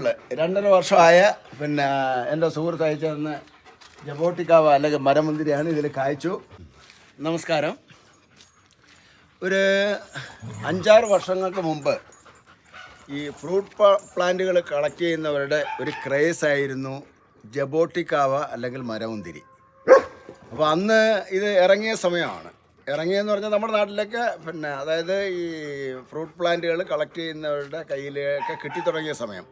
2.5 വർഷമായ പിന്നെ എൻ്റെ സുഹൃത്ത് അയച്ചു തന്ന ജബോട്ടിക്കാവ അല്ലെങ്കിൽ മരമുന്തിരിയാണ് ഇതിൽ കായ്ച്ചു. നമസ്കാരം. ഒരു 5-6 വർഷങ്ങൾക്ക് മുമ്പ് ഈ ഫ്രൂട്ട് പ്ലാന്റുകൾ കളക്ട് ചെയ്യുന്നവരുടെ ഒരു ക്രേസ് ആയിരുന്നു ജബോട്ടിക്കാവ അല്ലെങ്കിൽ മരമുന്തിരി. അപ്പോൾ അന്ന് ഇത് ഇറങ്ങിയ സമയമാണ്. ഇറങ്ങിയെന്ന് പറഞ്ഞാൽ നമ്മുടെ നാട്ടിലൊക്കെ പിന്നെ അതായത് ഈ ഫ്രൂട്ട് പ്ലാന്റുകൾ കളക്ട് ചെയ്യുന്നവരുടെ കയ്യിലൊക്കെ കിട്ടിത്തുടങ്ങിയ സമയം.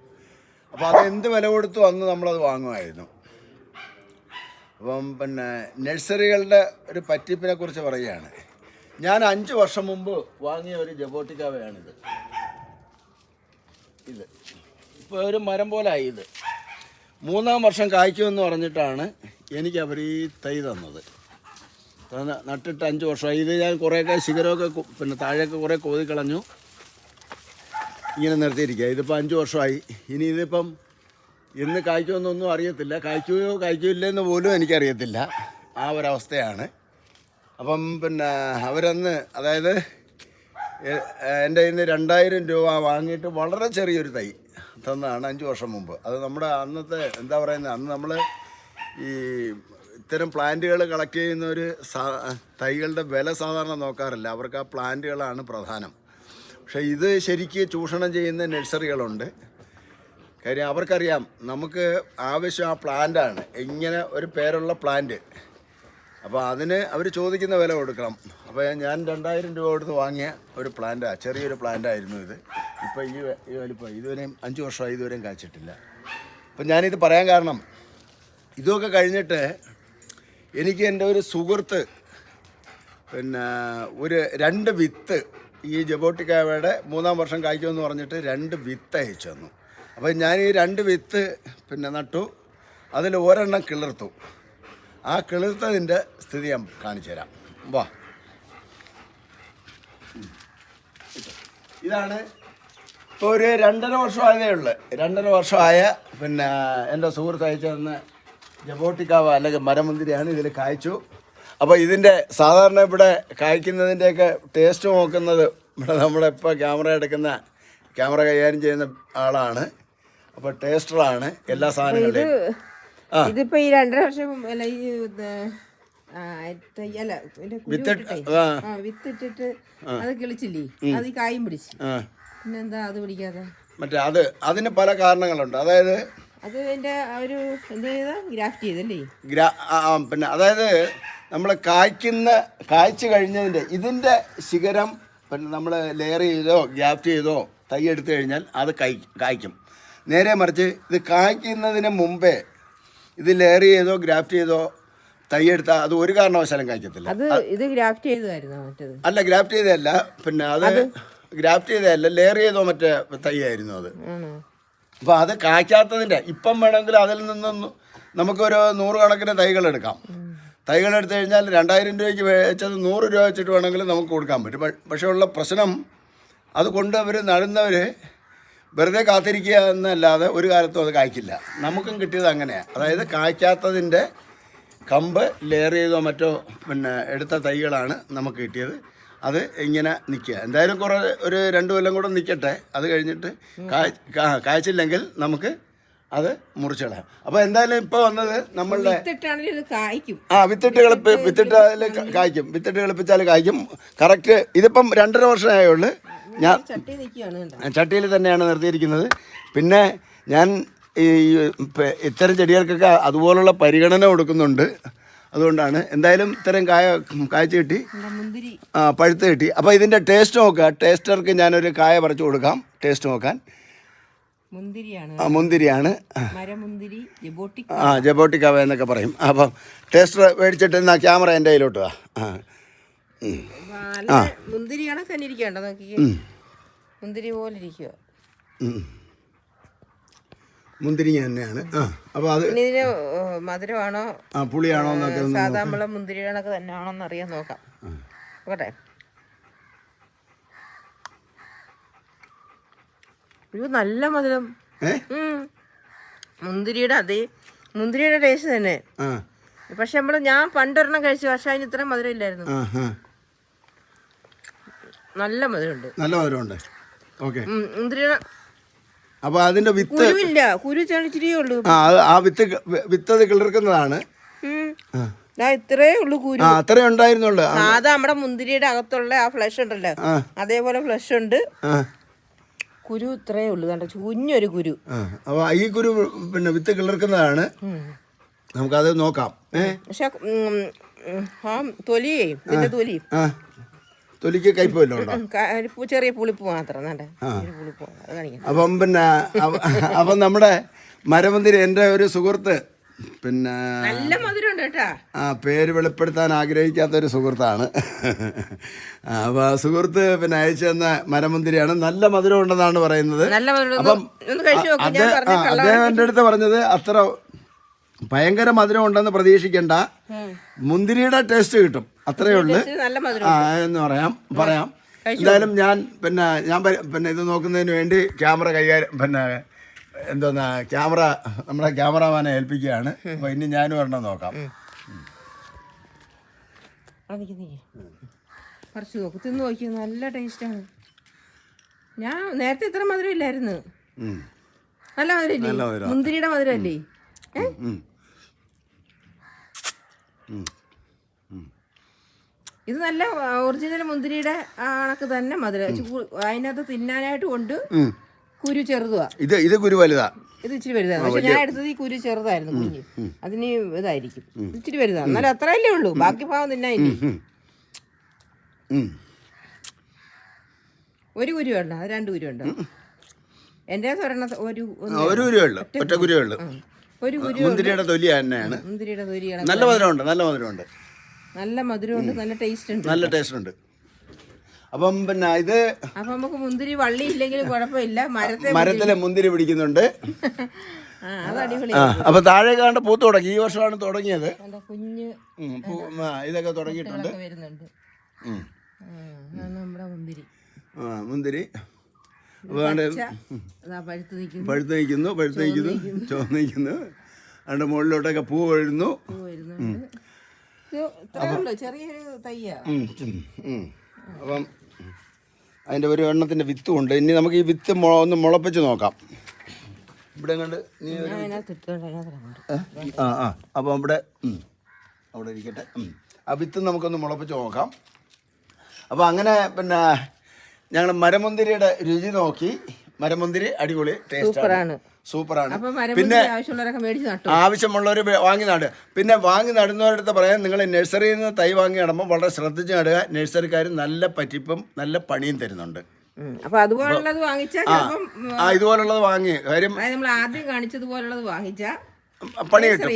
അപ്പോൾ അത് എന്ത് വില കൊടുത്തു അന്ന് നമ്മളത് വാങ്ങുമായിരുന്നു. അപ്പം പിന്നെ നഴ്സറികളുടെ ഒരു പറ്റിപ്പിനെ കുറിച്ച് പറയുകയാണ്. ഞാൻ 5 വർഷം മുമ്പ് വാങ്ങിയ ഒരു ജബോട്ടിക്കാവയാണിത്. ഇത് ഇപ്പോൾ ഒരു മരം പോലെ ആയി. ഇത് 3-ാം വർഷം കായ്ക്കുമെന്ന് പറഞ്ഞിട്ടാണ് എനിക്ക് അവർ ഈ തൈ തന്നത്. നട്ടിട്ട് 5 വർഷമായി. ഇത് ഞാൻ കുറേയൊക്കെ ശിഖരമൊക്കെ പിന്നെ താഴെയൊക്കെ കുറേ കോതിക്കളഞ്ഞു, ഇങ്ങനെ നിർത്തിയിരിക്കുക. ഇതിപ്പോൾ 5 വർഷമായി. ഇനി ഇതിപ്പം എന്ന് കായ്ക്കുമെന്നൊന്നും അറിയത്തില്ല. കായ്ക്കില്ലെന്ന് പോലും എനിക്കറിയത്തില്ല. ആ ഒരവസ്ഥയാണ്. അപ്പം പിന്നെ അവരന്ന് അതായത് എൻ്റെ കയ്യിൽ നിന്ന് 2000 രൂപ വാങ്ങിയിട്ട് വളരെ ചെറിയൊരു തൈ തന്നതാണ് 5 വർഷം മുമ്പ്. അത് നമ്മുടെ അന്നത്തെ എന്താ പറയുന്നത്, അന്ന് നമ്മൾ ഈ ഇത്തരം പ്ലാന്റുകൾ കളക്ട് ചെയ്യുന്നവർ തൈകളുടെ വില സാധാരണ നോക്കാറില്ല. അവർക്ക് ആ പ്ലാന്റുകളാണ് പ്രധാനം. പക്ഷേ ഇത് ശരിക്ക് ചൂഷണം ചെയ്യുന്ന നഴ്സറികളുണ്ട്. കാര്യം അവർക്കറിയാം നമുക്ക് ആവശ്യം ആ പ്ലാന്റാണ്, ഇങ്ങനെ ഒരു പേരുള്ള പ്ലാന്റ്. അപ്പോൾ അതിന് അവർ ചോദിക്കുന്ന വില കൊടുക്കണം. അപ്പോൾ ഞാൻ 2000 രൂപ കൊടുത്ത് വാങ്ങിയ ഒരു പ്ലാന്റാണ്, ചെറിയൊരു പ്ലാന്റായിരുന്നു ഇത്. ഇപ്പോൾ ഈ വലിപ്പം ഇതുവരെയും 5 വർഷമായി ഇതുവരെയും കായ്ച്ചിട്ടില്ല. അപ്പം ഞാനിത് പറയാൻ കാരണം, ഇതൊക്കെ കഴിഞ്ഞിട്ട് എനിക്ക് എൻ്റെ ഒരു സുഹൃത്ത് പിന്നെ ഒരു 2 വിത്ത് ഈ ജബോട്ടിക്കാവയുടെ 3-ാം വർഷം കായ്ക്കുമെന്ന് പറഞ്ഞിട്ട് 2 വിത്ത് അയച്ചു തന്നു. അപ്പോൾ ഞാൻ ഈ 2 വിത്ത് പിന്നെ നട്ടു. അതിൽ ഒരെണ്ണം കിളിർത്തു. ആ കിളിർത്തതിൻ്റെ സ്ഥിതി ഞാൻ കാണിച്ചു തരാം. വാ, ഇതാണ്. ഇപ്പോൾ ഒരു 2.5 വർഷമായതേ ഉള്ളൂ. 2.5 വർഷമായ പിന്നെ എൻ്റെ സുഹൃത്ത് അയച്ചു തന്ന ജബോട്ടിക്കാവ അല്ലെങ്കിൽ മരമുന്തിരിയാണ്. ഇതിൽ കായ്ച്ചു. അപ്പോൾ ഇതിൻ്റെ സാധാരണ ഇവിടെ കായ്ക്കുന്നതിൻ്റെയൊക്കെ ടേസ്റ്റ് നോക്കുന്നത് ഇവിടെ നമ്മുടെ ഇപ്പോൾ ക്യാമറ കൈകാര്യം ചെയ്യുന്ന ആളാണ്. അപ്പോൾ ടേസ്റ്ററാണ് എല്ലാ സാധനങ്ങളുടെയും. ഇതിപ്പോൾ ഈ 2.5 വർഷം വിത്തിട്ടിട്ട് അത് കിളിച്ചില്ലേ, അത് കായും പിടിച്ചു. പിന്നെന്താ അത് പിടിക്കാതെ? മറ്റേ അതിന് പല കാരണങ്ങളുണ്ട്. അതായത് അത് എൻ്റെ ഒരു എന്ത് ചെയ്താ ഗ്രാഫ്റ്റ് ചെയ്തല്ലേ. പിന്നെ അതായത് നമ്മൾ കായ്ച്ചു കഴിഞ്ഞതിൻ്റെ ഇതിൻ്റെ ശിഖരം പിന്നെ നമ്മൾ ലെയർ ചെയ്തോ ഗ്രാഫ്റ്റ് ചെയ്തോ തൈ എടുത്തു കഴിഞ്ഞാൽ അത് കായ്ക്കും. നേരെ മറിച്ച് ഇത് കായ്ക്കുന്നതിന് മുമ്പേ ഇത് ലെയർ ചെയ്തോ ഗ്രാഫ്റ്റ് ചെയ്തോ തൈ എടുത്താൽ അത് ഒരു കാരണവശാലും കായ്ക്കത്തില്ല. ഇത് ഗ്രാഫ്റ്റ് ചെയ്തതായിരുന്നു മറ്റേത്? അല്ല, ഗ്രാഫ്റ്റ് ചെയ്തതല്ല. പിന്നെ അത് ഗ്രാഫ്റ്റ് ചെയ്തതല്ല, ലെയർ ചെയ്തോ മറ്റേ തൈ ആയിരുന്നു അത്. അപ്പോൾ അത് കായ്ക്കാത്തതിൻ്റെ ഇപ്പം വേണമെങ്കിൽ അതിൽ നിന്നൊന്നും നമുക്കൊരു 100 കണക്കിന് തൈകളെടുക്കാം. തൈകളെടുത്ത് കഴിഞ്ഞാൽ 2000 രൂപയ്ക്ക് വെച്ചത് 100 രൂപ വെച്ചിട്ട് വേണമെങ്കിൽ നമുക്ക് കൊടുക്കാൻ പറ്റും. പക്ഷേ ഉള്ള പ്രശ്നം അതുകൊണ്ട് അവർ നടുന്നവർ വെറുതെ കാത്തിരിക്കുക എന്നല്ലാതെ ഒരു കാലത്തും അത് കായ്ക്കില്ല. നമുക്കും കിട്ടിയത് അങ്ങനെയാണ്. അതായത് കായ്ക്കാത്തതിൻ്റെ കമ്പ് ലെയർ ചെയ്തോ മറ്റോ പിന്നെ എടുത്ത തൈകളാണ് നമുക്ക് കിട്ടിയത്. അത് ഇങ്ങനെ നിൽക്കുക. എന്തായാലും ഒരു 2 കൊല്ലം കൂടെ നിൽക്കട്ടെ. അത് കഴിഞ്ഞിട്ട് കായ്ച്ചില്ലെങ്കിൽ നമുക്ക് അത് മുറിച്ചിടാം. അപ്പോൾ എന്തായാലും ഇപ്പോൾ വന്നത് നമ്മളുടെ വിത്തിട്ട് അതിൽ കായ്ക്കും. വിത്തിട്ട് കളിപ്പിച്ചാൽ കായ്ക്കും. കറക്റ്റ്. ഇതിപ്പം 2.5 വർഷമായുള്ളൂ. ഞാൻ ചട്ടിയിൽ തന്നെയാണ് നിർത്തിയിരിക്കുന്നത്. പിന്നെ ഞാൻ ഈ ഇത്തരം ചെടികൾക്കൊക്കെ അതുപോലുള്ള പരിഗണന കൊടുക്കുന്നുണ്ട്. അതുകൊണ്ടാണ് എന്തായാലും ഇത്തരം കായ്ച്ച് കിട്ടി, പഴുത്ത് കിട്ടി. അപ്പോൾ ഇതിൻ്റെ ടേസ്റ്റ് നോക്കുക. ടേസ്റ്റർക്ക് ഞാനൊരു കായ പറിച്ചു കൊടുക്കാം ടേസ്റ്റ് നോക്കാൻ. മുന്തിരിയാണ്, ജബോട്ടിക്കാവ എന്നൊക്കെ പറയും. അപ്പം ടേസ്റ്റർ മേടിച്ചിട്ട് എന്നാ ക്യാമറ എൻ്റെ കയ്യിലോട്ട് വാ. മുന്തിരിങ്ങ തന്നെയാണ്. അപ്പോൾ അത് മധുരമാണോ പുളിയാണോ എന്നൊക്കെ സാധാരണ മുന്തിരി കണക്ക് തന്നെയാണോ എന്ന് അറിയാൻ നോക്കാം. നോക്കട്ടെ. നല്ല മധുരം. മുന്തിരിയുടെ ടേസ്റ്റ് തന്നെ. പക്ഷെ ഞാൻ പണ്ടൊരെണ്ണം കഴിച്ചു. പക്ഷെ അതിന് ഇത്രയും മധുരം ഇല്ലായിരുന്നു. നല്ല മധുരമുണ്ട്. നല്ല മധുരമുണ്ട്. ഓക്കെ. മുന്തിരിയുടെ അപ്പോൾ അതിൻ്റെ വിത്ത് കുരുവില്ല, കുരു ചെളിച്ചിരിയേ ഉള്ളൂ. ആ വിത്ത് അത് കിളിർക്കുന്നതാണ്. ഇത്രേ ഉള്ളൂ കുരു. അത്രേ ഉണ്ടായിരുന്നുള്ളൂ. സാധാ നമ്മുടെ മുന്തിരിയുടെ അകത്തുള്ള ആ ഫ്ലഷ് ഉണ്ടല്ലോ, അതേപോലെ ഫ്ലഷ് ഉണ്ട്. കുരു ഇത്രേ ഉള്ളൂ, കണ്ട കുഞ്ഞൊരു കുരു. അപ്പോൾ ഈ കുരു പിന്നെ വിത്ത് കിളിർക്കുന്നതാണ്. നമുക്കത് നോക്കാം. പക്ഷെ ആ തൊലിയേ, ഇതിന്റെ തൊലി തൊലിക്ക് കയ്പല്ലോ ചെറിയ പുളിപ്പ് മാത്രം. പുളിപ്പ് അത് കാണിക്കാം. അപ്പം നമ്മുടെ മരമുന്തിരി എൻ്റെ ഒരു സുഹൃത്ത്, പിന്നെ നല്ല മധുരം ഉണ്ട് കേട്ടാ. പേര് വെളിപ്പെടുത്താൻ ആഗ്രഹിക്കാത്തൊരു സുഹൃത്താണ്. അപ്പോൾ സുഹൃത്ത് പിന്നെ അയച്ചു തന്ന മരമുന്തിരിയാണ്. നല്ല മധുരം ഉണ്ടെന്നാണ് പറയുന്നത്. അപ്പം അദ്ദേഹം എൻ്റെ അടുത്ത് പറഞ്ഞത് അത്ര ഭയങ്കര മധുരം ഉണ്ടെന്ന് പ്രതീക്ഷിക്കണ്ട, മുന്തിരിയുടെ ടേസ്റ്റ് കിട്ടും, അത്രയേ ഉള്ളൂ എന്ന് പറയാം. എന്തായാലും ഞാൻ ഇത് നോക്കുന്നതിന് വേണ്ടി ക്യാമറ നമ്മുടെ ക്യാമറമാനെ ഏൽപ്പിക്കുകയാണ്. അപ്പോൾ ഇനി ഞാനും ഒരെണ്ണം നോക്കാം. കുറച്ച് നോക്ക്, തിന്ന് നോക്കി, നല്ല ടേസ്റ്റാണ്. ഞാൻ നേരത്തെ ഇത്ര മധുരം ഇല്ലായിരുന്നു. നല്ല മധുരം, മുന്തിരിയുടെ മധുരമല്ലേ? ഇത് നല്ല ഒറിജിനൽ മുന്തിരിയുടെ കണക്ക് തന്നെ മധുരം. അതിനകത്ത് തിന്നാനായിട്ട് കൊണ്ട് കുരു ചെറുതുവാ. ഇത് കുരു വലുതാ, ഇത് ഇച്ചിരി വലുതാണ്. പക്ഷെ ഞാൻ എടുത്തത് ഈ കുരു ചെറുതായിരുന്നു, കുഞ്ഞ്. അതിന് ഇതായിരിക്കും, ഇച്ചിരി വലുതാണ്. എന്നാലും അത്രയല്ലേ ഉള്ളൂ, ബാക്കി ഭാഗം തിന്നായില്ലേ. ഒരു കുരു ഉണ്ടോ? അത് 2 കുരു ഉണ്ടോ? എൻ്റെ ഒരു കുരുവേ ഉള്ളൂ. മുന്തിരിയുടെ തൊലി തന്നെയാണ്. മുന്തിരിയുടെ തൊലിയാണ്. നല്ല മധുരമുണ്ട്, നല്ല മധുരമുണ്ട്, നല്ല ടേസ്റ്റ് ഉണ്ട്, നല്ല ടേസ്റ്റ് ഉണ്ട്. അപ്പം ഇത് അപ്പം നമുക്ക് മുന്തിരി വള്ളി ഇല്ലെങ്കിലും കുഴപ്പമില്ല, മരത്തിലെ മുന്തിരി പിടിക്കുന്നുണ്ട്. അപ്പൊ താഴെ കാണ്ട് പൂത്ത് തുടങ്ങി. ഈ വർഷമാണ് തുടങ്ങിയത്. കുഞ്ഞ് ഇതൊക്കെ തുടങ്ങിയിട്ടുണ്ട്. മുന്തിരി പഴുത്ത് നിൽക്കുന്നു, ചുവന്ന് നിൽക്കുന്നു. അതിന്റെ മുകളിലോട്ടൊക്കെ പൂ വരുന്നു. അപ്പം അതിൻ്റെ ഒരു എണ്ണത്തിൻ്റെ വിത്തും ഉണ്ട്. ഇനി നമുക്ക് ഈ വിത്ത് ഒന്ന് മുളപ്പിച്ച് നോക്കാം. ഇവിടെ കണ്ട് അപ്പം അവിടെ ഇരിക്കട്ടെ. ആ വിത്ത് നമുക്കൊന്ന് മുളപ്പിച്ച് നോക്കാം. അപ്പോൾ അങ്ങനെ ഞങ്ങൾ മരമുന്തിരിയുടെ രുചി നോക്കി. മരമുന്തിരി അടിപൊളി ടേസ്റ്റാണ്, സൂപ്പറാണ്. പിന്നെ ആവശ്യമുള്ളവർ വാങ്ങി നടുക. പിന്നെ വാങ്ങി നടുന്നവരടുത്ത് പറയാൻ, നിങ്ങൾ നഴ്സറിയിൽ നിന്ന് തൈ വാങ്ങി നടുമ്പോൾ വളരെ ശ്രദ്ധിച്ച് നടുക. നഴ്സറിക്കാർ നല്ല പറ്റിപ്പും നല്ല പണിയും തരുന്നുണ്ട്. ഇതുപോലുള്ളത് വാങ്ങി കാര്യം നമ്മൾ ആദ്യം കാണിച്ചതുപോലുള്ളത് വാങ്ങിച്ചാൽ പണി കിട്ടും.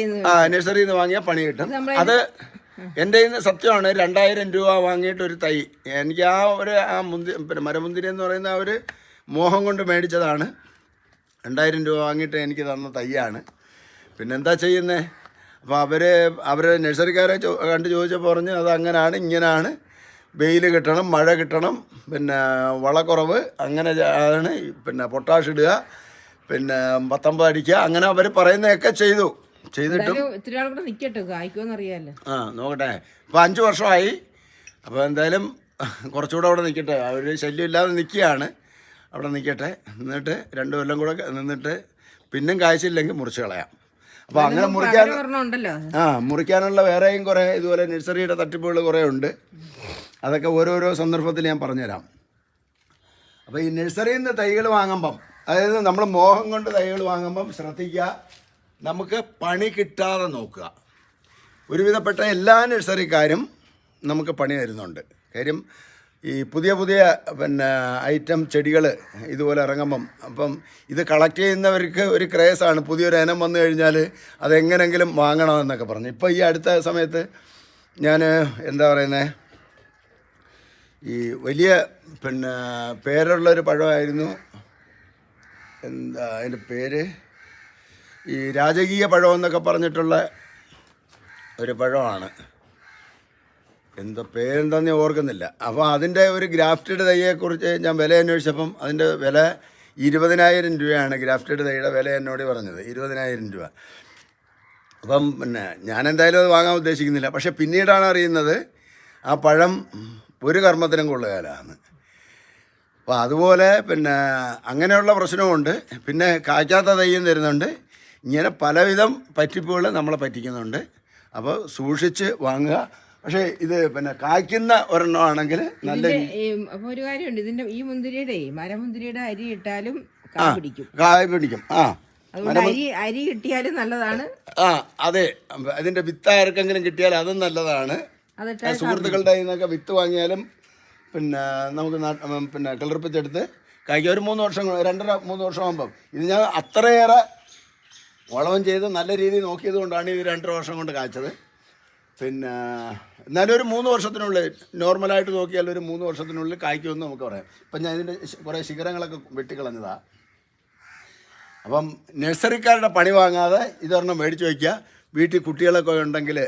നഴ്സറിയിൽ നിന്ന് വാങ്ങിയാൽ പണി കിട്ടും. അത് എൻ്റെ ഇന്ന് സത്യമാണ്. 2000 രൂപ വാങ്ങിയിട്ട് ഒരു തൈ എനിക്ക് മരമുന്തിരി എന്ന് പറയുന്ന ഒരു മോഹം കൊണ്ട് മേടിച്ചതാണ്. 2000 രൂപ വാങ്ങിയിട്ട് എനിക്ക് തന്ന തൈയാണ്. പിന്നെന്താ ചെയ്യുന്നത്? അപ്പോൾ അവർ നഴ്സറിക്കാരെ കണ്ട് ചോദിച്ചപ്പോൾ പറഞ്ഞ് അത് അങ്ങനെയാണ്, ഇങ്ങനെയാണ്, വെയിൽ കിട്ടണം, മഴ കിട്ടണം, വളക്കുറവ്, അങ്ങനെ ആണ്, പൊട്ടാഷ് ഇടുക, 19 അടിക്കുക, അങ്ങനെ അവർ പറയുന്നതൊക്കെ ചെയ്തിട്ടും നോക്കട്ടെ. ഇപ്പോൾ 5 വർഷമായി. അപ്പോൾ എന്തായാലും കുറച്ചുകൂടെ അവിടെ നിൽക്കട്ടെ. അവർ ശല്യം ഇല്ലാതെ നിൽക്കുകയാണ്. അവിടെ നിൽക്കട്ടെ, നിന്നിട്ട് 2 കൊല്ലം കൂടെ നിന്നിട്ട് പിന്നും കാഴ്ചയില്ലെങ്കിൽ മുറിച്ച് കളയാം. അപ്പോൾ അങ്ങനെ മുറിക്കാനുള്ള വേറെയും കുറേ ഇതുപോലെ നഴ്സറിയുടെ തട്ടിപ്പുകൾ കുറേ ഉണ്ട്. അതൊക്കെ ഓരോരോ സന്ദർഭത്തിൽ ഞാൻ പറഞ്ഞുതരാം. അപ്പോൾ ഈ നഴ്സറിയിൽ നിന്ന് തൈകൾ വാങ്ങുമ്പം, അതായത് നമ്മൾ മോഹം കൊണ്ട് തൈകൾ വാങ്ങുമ്പം ശ്രദ്ധിക്കുക, നമുക്ക് പണി കിട്ടാതെ നോക്കുക. ഒരുവിധപ്പെട്ട എല്ലാ നഴ്സറിക്കാരും നമുക്ക് പണി തരുന്നുണ്ട്. കാര്യം ഈ പുതിയ ഐറ്റം ചെടികൾ ഇതുപോലെ ഇറങ്ങുമ്പം, അപ്പം ഇത് കളക്ട് ചെയ്യുന്നവർക്ക് ഒരു ക്രേസാണ്. പുതിയൊരു ഇനം വന്നു കഴിഞ്ഞാൽ അതെങ്ങനെങ്കിലും വാങ്ങണമെന്നൊക്കെ പറഞ്ഞു. ഇപ്പോൾ ഈ അടുത്ത സമയത്ത് ഞാൻ ഈ വലിയ പേരുള്ളൊരു പഴമായിരുന്നു. അതിൻ്റെ പേര് ഈ രാജകീയ പഴമെന്നൊക്കെ പറഞ്ഞിട്ടുള്ള ഒരു പഴമാണ്. പേരെന്താന്ന് ഓർക്കുന്നില്ല. അപ്പോൾ അതിൻ്റെ ഒരു ഗ്രാഫ്റ്റഡ് തൈയെക്കുറിച്ച് ഞാൻ വില അന്വേഷിച്ചപ്പം അതിൻ്റെ വില 20,000 രൂപയാണ്. ഗ്രാഫ്റ്റഡ് തൈയുടെ വില എന്നോട് പറഞ്ഞത് 20,000 രൂപ. അപ്പം ഞാൻ എന്തായാലും അത് വാങ്ങാൻ ഉദ്ദേശിക്കുന്നില്ല. പക്ഷേ പിന്നീടാണ് അറിയുന്നത് ആ പഴം ഒരു കർമ്മത്തിനും കൊള്ളുകയിലാണ്. അപ്പോൾ അതുപോലെ പിന്നെ അങ്ങനെയുള്ള പ്രശ്നമുണ്ട്. പിന്നെ കായ്ക്കാത്ത തയ്യും തരുന്നുണ്ട്. ഇങ്ങനെ പലവിധം പറ്റിപ്പുകൾ നമ്മളെ പറ്റിക്കുന്നുണ്ട്. അപ്പോൾ സൂക്ഷിച്ച് വാങ്ങുക. പക്ഷേ ഇത് പിന്നെ കായ്ക്കുന്ന ഒരെണ്ണമാണെങ്കിൽ നല്ല അപ്പോൾ ഒരു കാര്യമുണ്ട്, ഇതിന്റെ ഈ മുന്തിരിയുടെ മരമുന്തിരിയുടെ അരി ഇട്ടാലും കായ പിടിക്കും. അതുകൊണ്ട് അരി കിട്ടിയാലും നല്ലതാണ്. അതെ, അതിന്റെ വിത്ത് ആർക്കെങ്കിലും കിട്ടിയാൽ അതും നല്ലതാണ്. സുഹൃത്തുക്കളുടെ കയ്യിൽ നിന്നൊക്കെ വിത്ത് വാങ്ങിയാലും പിന്നെ നമുക്ക് പിന്നെ കിളിർപ്പിച്ചെടുത്ത് കായ്ക്കുക. ഒരു 3 വർഷം 2.5-3 വർഷം ആകുമ്പം ഇത് ഞാൻ അത്രയേറെ വളം ചെയ്ത് നല്ല രീതിയിൽ നോക്കിയത് കൊണ്ടാണ് ഇത് 2.5 വർഷം കൊണ്ട് കായ്ച്ചത്. പിന്നെ എന്നാലും ഒരു 3 വർഷത്തിനുള്ളിൽ നോർമലായിട്ട് നോക്കിയാൽ ഒരു 3 വർഷത്തിനുള്ളിൽ കായ്ക്കുമെന്ന് നമുക്ക് പറയാം. ഇപ്പം ഞാൻ ഇതിൻ്റെ കുറേ ശിഖരങ്ങളൊക്കെ വെട്ടിക്കളഞ്ഞതാണ്. അപ്പം നഴ്സറിക്കാരുടെ പണി വാങ്ങാതെ ഇതൊരെണ്ണം മേടിച്ച് വയ്ക്കുക. വീട്ടിൽ കുട്ടികളൊക്കെ ഉണ്ടെങ്കിൽ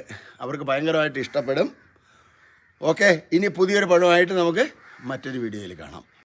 അവർക്ക് ഭയങ്കരമായിട്ട് ഇഷ്ടപ്പെടും. ഓക്കെ, ഇനി പുതിയൊരു പഴമായിട്ട് നമുക്ക് മറ്റൊരു വീഡിയോയിൽ കാണാം.